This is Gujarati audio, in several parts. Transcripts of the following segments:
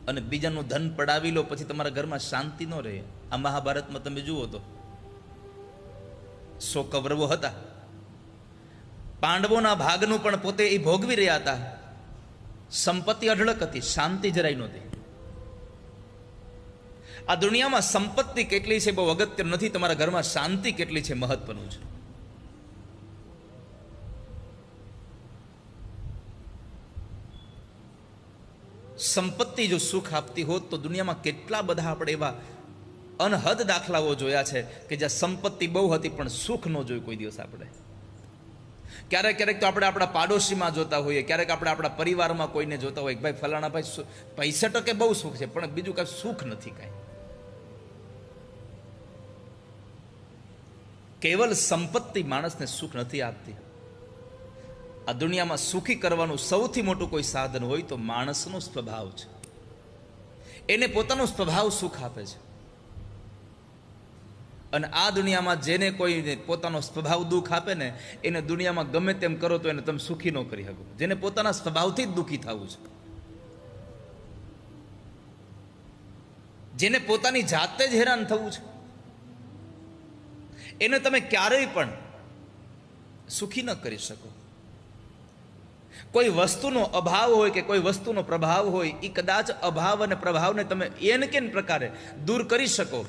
અને બીજાનું ધન પડાવી લો, પછી તમારા ઘરમાં શાંતિ ન રહે. આ મહાભારતમાં તમે જુઓ તો 100 કૌરવો હતા, પાંડવોના ભાગનું પણ પોતે એ ભોગવી રહ્યા હતા. સંપત્તિ અઢળક હતી, શાંતિ જરાય નહોતી. આ દુનિયામાં સંપત્તિ કેટલી છે બહુ અગત્ય નથી, તમારા ઘરમાં શાંતિ કેટલી છે મહત્વનું છે. સંપત્તિ જો સુખ આપતી હોત તો દુનિયામાં કેટલા બધા આપણે એવા અનહદ દાખલાઓ જોયા છે કે જ્યાં સંપત્તિ બહુ હતી પણ સુખ ન જોયું કોઈ દિવસ. આપણે ક્યારેક ક્યારેક તો આપણે આપણા પાડોશીમાં જોતા હોઈએ, ક્યારેક આપણે આપણા પરિવારમાં કોઈને જોતા હોય, ભાઈ ફલાણા ભાઈ પૈસા ટકે બહુ સુખ છે, પણ બીજું કાંઈ સુખ નથી. કાંઈ કેવલ સંપત્તિ માણસને સુખ નથી આપતી. આ દુનિયામાં સુખી કરવાનું સૌથી મોટું કોઈ સાધન હોય તો માણસનો સ્વભાવ છે. એને પોતાનો સ્વભાવ સુખ આપે છે. અને આ દુનિયામાં જેને કોઈ પોતાનો સ્વભાવ દુઃખ આપે ને, એને દુનિયામાં ગમે તેમ કરો તો એને તમે સુખી ન કરી શકો. જેને પોતાના સ્વભાવથી જ દુઃખી થવું છે, જેને પોતાની જાતે જ હેરાન થવું છે, એને તમે ક્યારેય પણ સુખી ન કરી શકો. કોઈ વસ્તુનો અભાવ હોય કે કોઈ વસ્તુનો પ્રભાવ હોય, એ કદાચ અભાવ અને પ્રભાવને તમે એને કેન પ્રકારે દૂર કરી શકો,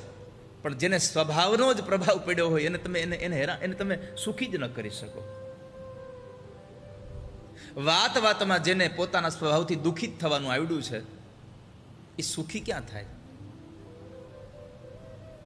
પણ જેને સ્વભાવનો જ પ્રભાવ પડ્યો હોય એને તમે સુખી જ ન કરી શકો. વાતમાં જેને પોતાના સ્વભાવથી દુઃખિત થવાનું આવડ્યું છે, એ સુખી ક્યાં થાય?